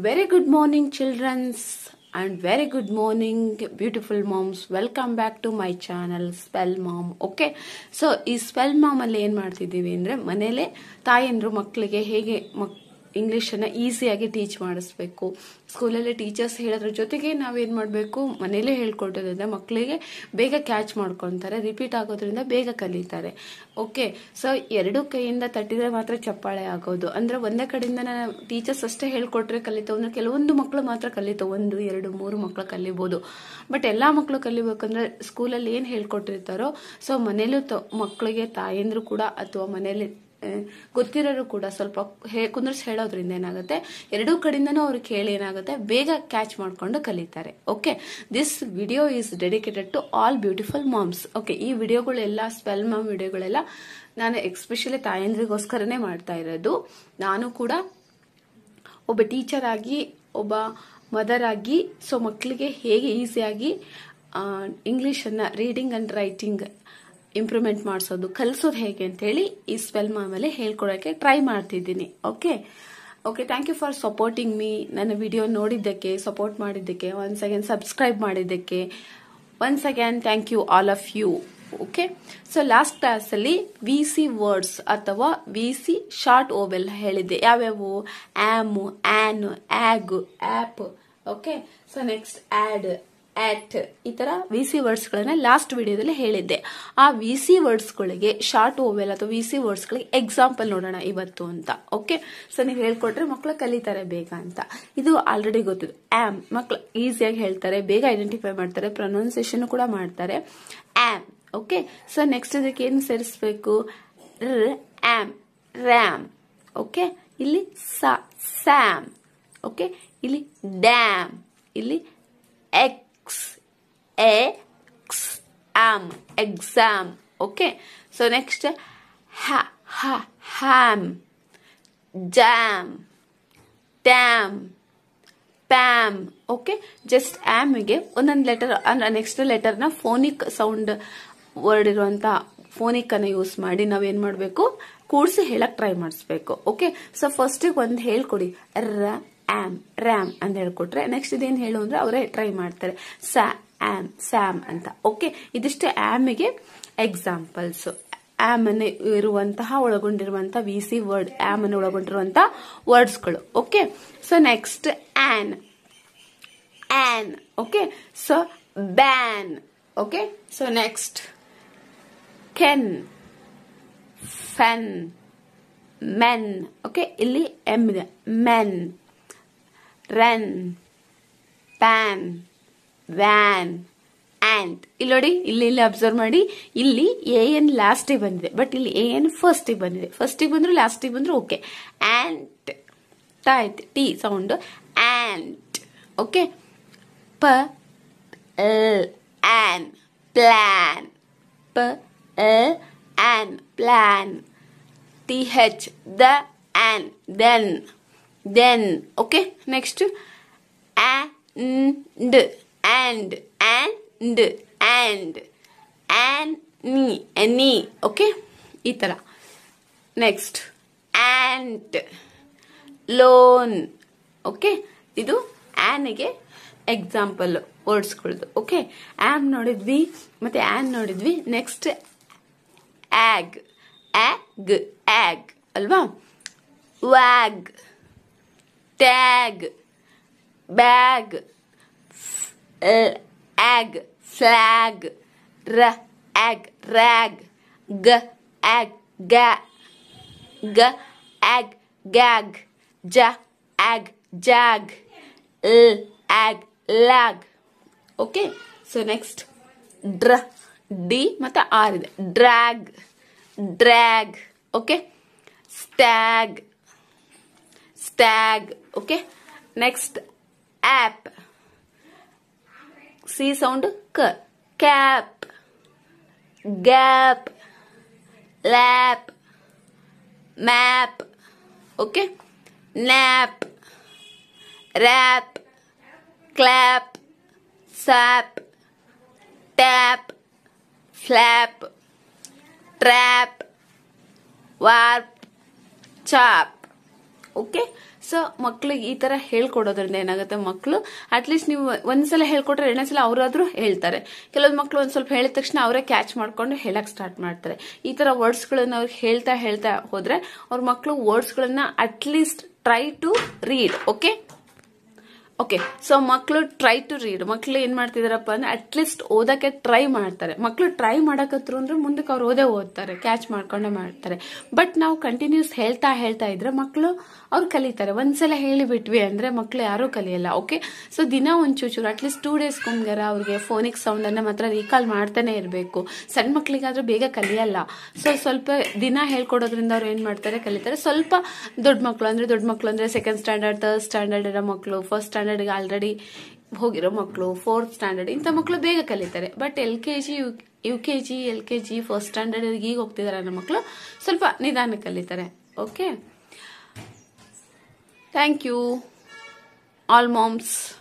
Very good morning, childrens, and very good morning, beautiful moms. Welcome back to my channel, Spell Mom. Okay, so ಈ spell ma'am ಅಲ್ಲಿ ಏನ್ ಮಾಡ್ತಿದ್ದೀವಿ ಅಂದ್ರೆ ಮನೇಲೆ ತಾಯಂದ್ರು ಮಕ್ಕಳಿಗೆ ಹೇಗೆ ಇಂಗ್ಲಿಷನ್ನ ಈಸಿಯಾಗಿ ಟೀಚ್ ಮಾಡಿಸ್ಬೇಕು. ಸ್ಕೂಲಲ್ಲಿ ಟೀಚರ್ಸ್ ಹೇಳೋದ್ರ ಜೊತೆಗೆ ನಾವೇನ್ ಮಾಡಬೇಕು, ಮನೇಲೆ ಹೇಳ್ಕೊಟ್ಟೋದ್ರಿಂದ ಮಕ್ಕಳಿಗೆ ಬೇಗ ಕ್ಯಾಚ್ ಮಾಡ್ಕೊತಾರೆ, ರಿಪೀಟ್ ಆಗೋದ್ರಿಂದ ಬೇಗ ಕಲಿತಾರೆ. ಓಕೆ, ಸೊ ಎರಡು ಕೈಯಿಂದ ತಟ್ಟಿದ್ರೆ ಮಾತ್ರ ಚಪ್ಪಾಳೆ ಆಗೋದು. ಅಂದ್ರೆ ಒಂದೇ ಕಡೆಯಿಂದ ಟೀಚರ್ಸ್ ಅಷ್ಟೇ ಹೇಳ್ಕೊಟ್ರೆ ಕಲಿತಾವ್ ಅಂದ್ರೆ ಕೆಲವೊಂದು ಮಕ್ಕಳು ಮಾತ್ರ ಕಲಿತಾವ್, 1, 2, 3 ಮಕ್ಕಳು ಕಲಿಬಹುದು. ಬಟ್ ಎಲ್ಲಾ ಮಕ್ಕಳು ಕಲಿಬೇಕಂದ್ರೆ ಸ್ಕೂಲಲ್ಲಿ ಏನ್ ಹೇಳ್ಕೊಟ್ಟಿರ್ತಾರೋ ಸೊ ಮನೇಲೂ ಮಕ್ಕಳಿಗೆ ತಾಯಂದ್ರು ಕೂಡ ಅಥವಾ ಮನೇಲಿ ಗೊತ್ತಿರೋರು ಕೂಡ ಸ್ವಲ್ಪ ಕುಂದ್ರಿಸಿ ಹೇಳೋದ್ರಿಂದ ಏನಾಗುತ್ತೆ, ಎರಡೂ ಕಡೆಯಿಂದನೂ ಅವ್ರು ಕೇಳಿ ಏನಾಗುತ್ತೆ, ಬೇಗ ಕ್ಯಾಚ್ ಮಾಡ್ಕೊಂಡು ಕಲಿತಾರೆ. Okay, this video is dedicated to all beautiful moms. Okay, ಈ ವಿಡಿಯೋಗಳೆಲ್ಲ ಸ್ಪೆಲ್ ಮಾಮ್ ವಿಡಿಯೋಗಳೆಲ್ಲ ನಾನು ಎಕ್ಸ್ಪೆಷಲಿ ತಾಯಂದ್ರಿಗೋಸ್ಕರನೇ ಮಾಡ್ತಾ ಇರೋದು. ನಾನು ಕೂಡ ಒಬ್ಬ ಟೀಚರ್ ಆಗಿ, ಒಬ್ಬ ಮದರ್ ಆಗಿ, ಸೊ ಮಕ್ಕಳಿಗೆ ಹೇಗೆ ಈಸಿಯಾಗಿ ಇಂಗ್ಲಿಷನ್ನ ರೀಡಿಂಗ್ ಅಂಡ್ ರೈಟಿಂಗ್ ಇಂಪ್ರೂವ್ಮೆಂಟ್ ಮಾಡಿಸೋದು, ಕಲಿಸೋದು ಹೇಗೆ ಅಂತ ಹೇಳಿ ಈ ಸ್ಪೆಲ್ ಮಾಮಲ್ಲಿ ಹೇಳ್ಕೊಡಕ್ಕೆ ಟ್ರೈ ಮಾಡ್ತಿದ್ದೀನಿ. Okay, thank you for supporting me. ನನ್ನ ವಿಡಿಯೋ ನೋಡಿದ್ದಕ್ಕೆ, ಸಪೋರ್ಟ್ ಮಾಡಿದ್ದಕ್ಕೆ, ಒನ್ಸ್ ಅಗೇನ್ ಸಬ್ಸ್ಕ್ರೈಬ್ ಮಾಡಿದ್ದಕ್ಕೆ once again thank you all of you. Okay, so last class ಅಲ್ಲಿ VC ವರ್ಡ್ಸ್ ಅಥವಾ VC ಶಾರ್ಟ್ ಓವೆಲ್ ಹೇಳಿದ್ದೆ. ಯಾವ್ಯಾವು? Am, an, ag, ap. Okay, so next ad, at, ಈ ತರ VC ವರ್ಡ್ಸ್ ಗಳನ್ನ last ವಿಡಿಯೋದಲ್ಲಿ ಹೇಳಿದ್ದೆ. ಆ VC ವರ್ಡ್ಸ್ ಗಳಿಗೆ ಶಾರ್ಟ್ ಓವೆಲ್ ಅಥವಾ VC ವರ್ಡ್ಸ್ ಗಳಿಗೆ ಎಕ್ಸಾಂಪಲ್ ನೋಡೋಣ ಇವತ್ತು ಅಂತ. ಓಕೆ, ಸೊ ನೀವು ಹೇಳ್ಕೊಟ್ರೆ ಮಕ್ಕಳು ಕಲಿತಾರೆ ಬೇಗ ಅಂತ. ಇದು ಆಲ್ರೆಡಿ ಗೊತ್ತಿದೆ. ಆಮ್ ಮಕ್ಕಳು ಈಸಿಯಾಗಿ ಹೇಳ್ತಾರೆ, ಬೇಗ ಐಡೆಂಟಿಫೈ ಮಾಡ್ತಾರೆ, ಪ್ರೊನೌನ್ಸಿಯೇಷನ್ ಕೂಡ ಮಾಡ್ತಾರೆ. ಆಮ್. ಓಕೆ, ಸೊ ನೆಕ್ಸ್ಟ್ ಇದಕ್ಕೆ ಏನು ಸೇರಿಸಬೇಕು? Am, RAM. ಓಕೆ, ಇಲ್ಲಿ ಸ್ಯಾಮ್. ಓಕೆ, ಇಲ್ಲಿ ಡ್ಯಾಮ್, ಇಲ್ಲಿ exam. Okay, so next ham, jam, dam, pam. Okay, just am ಗೆ ಒಂದೊಂದು ಲೆಟರ್ ಅಂದ್ರೆ ನೆಕ್ಸ್ಟ್ ಲೆಟರ್ ನ ಫೋನಿಕ್ ಸೌಂಡ್ ವರ್ಡ್ ಇರುವಂತ ಫೋನಿಕ್ ಅನ್ನ ಯೂಸ್ ಮಾಡಿ ನಾವೇನ್ ಮಾಡ್ಬೇಕು, ಕೂಡಿಸಿ ಹೇಳಕ್ ಟ್ರೈ ಮಾಡಿಸ್ಬೇಕು. ಓಕೆ, ಸೊ ಫಸ್ಟ್ ಒಂದು ಹೇಳ್ಕೊಡಿ, ರ್ಯಾಮ್ ಅಂತ ಹೇಳ್ಕೊಟ್ರೆ ನೆಕ್ಸ್ಟ್ ಇದೇನು ಹೇಳು ಅಂದ್ರೆ ಅವರೇ ಟ್ರೈ ಮಾಡ್ತಾರೆ, ಸ್ಯಾಮ್ ಅಂತ. ಓಕೆ, ಇದಿಷ್ಟೇ ಆಮ್ಗೆ ಎಕ್ಸಾಂಪಲ್ಸ್. ಆಮ್ ಅನ್ನು ಒಳಗೊಂಡಿರುವಂತಹ VC ವರ್ಡ್, ಆಮ್ ಅನ್ನು ಒಳಗೊಂಡಿರುವಂತಹ ವರ್ಡ್ಸ್ಗಳು. Okay, so next an. Okay, so ban. Okay, so next ken, fen, men. Okay, ಇಲ್ಲಿ ಎಮ್ ಇದೆ, men. Ran, pan, van, ant. ಇಲ್ಲಿ ನೋಡಿ, ಇಲ್ಲಿ ಅಬ್ಸರ್ವ್ ಮಾಡಿ, ಇಲ್ಲಿ AN ಲಾಸ್ಟಿಗೆ ಬಂದಿದೆ, ಬಟ್ ಇಲ್ಲಿ AN ಫಸ್ಟಿಗೆ ಬಂದಿದೆ. ಫಸ್ಟಿಗೆ ಬಂದ್ರು ಲಾಸ್ಟಿಗೆ ಬಂದ್ರು ಓಕೆ. ಆಂಟ್ ಆಯ್ತು, T sound, ant. Okay, on, plan, on, plan. TH, the, on, then. Okay, next and any. Okay, ಈ ತರ. Next ant, loan. ಓಕೆ, ಇದು ಆನ್ಗೆ ಎಕ್ಸಾಂಪಲ್ ವರ್ಡ್ಸ್ಗಳದು. ಓಕೆ, ಆಮ್ ನೋಡಿದ್ವಿ, ಮತ್ತೆ ಆನ್ ನೋಡಿದ್ವಿ. ನೆಕ್ಸ್ಟ್ ಆಗ್ ಅಲ್ವಾ? Wag, tag, bag, ag, flag, ag, rag, ag, ag, gag, ag, jag, ag, lag. Okay, so next D ಮತ್ತೆ ಆರ್ ಇದೆ, drag. Okay, stag. Okay, next ap, C sound, cap, gap, lap, map. Okay, nap, rap, clap, sap, tap, flap, trap, warp, chap. Okay. So ಮಕ್ಳಿಗೆ ಈ ತರ ಹೇಳ್ಕೊಡೋದ್ರಿಂದ ಏನಾಗುತ್ತೆ, ಮಕ್ಕಳು at least ನೀವು ಒಂದ್ಸಲ ಹೇಳ್ಕೊಟ್ರೆ ಎರಡನೇ ಸಲ ಅವರಾದ್ರೂ ಹೇಳ್ತಾರೆ. ಕೆಲವೊಂದು ಮಕ್ಳು ಒಂದ್ ಸ್ವಲ್ಪ ಹೇಳಿದ ತಕ್ಷಣ ಅವರೇ ಕ್ಯಾಚ್ ಮಾಡ್ಕೊಂಡು ಹೇಳಕ್ ಸ್ಟಾರ್ಟ್ ಮಾಡ್ತಾರೆ. ಈ ತರ ವರ್ಡ್ಸ್ ಗಳನ್ನ ಅವ್ರಿಗೆ ಹೇಳ್ತಾ ಹೋದ್ರೆ ಅವ್ರ ಮಕ್ಳು ವರ್ಡ್ಸ್ ಗಳನ್ನ at least try to read. Okay. So ಮಕ್ಕಳು ಟ್ರೈ ಟು ರೀಡ್. ಮಕ್ಳು ಏನ್ ಮಾಡ್ತಿದಾರಪ್ಪ ಅಂದ್ರೆ ಅಟ್ಲೀಸ್ಟ್ ಓದಕ್ಕೆ ಟ್ರೈ ಮಾಡ್ತಾರೆ. ಮಕ್ಳು ಟ್ರೈ ಮಾಡಕತ್ರು ಅಂದ್ರೆ ಮುಂದಕ್ಕೆ ಅವ್ರು ಓದ್ತಾರೆ, ಕ್ಯಾಚ್ ಮಾಡ್ಕೊಂಡೇ ಮಾಡ್ತಾರೆ. ಬಟ್ ನಾವು ಕಂಟಿನ್ಯೂಸ್ ಹೇಳ್ತಾ ಇದ್ರೆ ಮಕ್ಕಳು ಅವ್ರು ಕಲಿತಾರೆ. ಒಂದ್ಸಲ ಹೇಳಿಬಿಟ್ವಿ ಅಂದ್ರೆ ಮಕ್ಳು ಯಾರೂ ಕಲಿಯಲ್ಲ. ಓಕೆ. ಸೊ ದಿನ ಒಂಚೂರು ಅಟ್ಲೀಸ್ಟ್ 2 days ಅವ್ರಿಗೆ ಫೋನಿಕ್ ಸೌಂಡ್ ಅನ್ನ ಮಾತ್ರ ರೀಕಾಲ್ ಮಾಡ್ತಾನೆ ಇರಬೇಕು. ಸಣ್ಣ ಮಕ್ಳಿಗಾದ್ರೂ ಬೇಗ ಕಲಿಯಲ್ಲ. ಸೊ ಸ್ವಲ್ಪ ದಿನ ಹೇಳ್ಕೊಡೋದ್ರಿಂದ ಅವ್ರು ಏನ್ ಮಾಡ್ತಾರೆ, ಕಲಿತಾರೆ. ಸ್ವಲ್ಪ ದೊಡ್ಡ ಮಕ್ಳು ಅಂದ್ರೆ 2nd standard 3rd standard ಇರೋ ಮಕ್ಕಳು, 1st standard ಆಲ್ರೆಡಿ ಹೋಗಿರೋ ಮಕ್ಕಳು, 4th standard ಇಂಥ ಮಕ್ಕಳು ಬೇಗ ಕಲಿತಾರೆ. But LKG UKG LKG 1st standard ಈಗ ಹೋಗ್ತಿದಾರೆ ಅನ್ನೋ ಮಕ್ಕಳು ಸ್ವಲ್ಪ ನಿಧಾನ ಕಲಿತಾರೆ. Okay. Thank you all moms.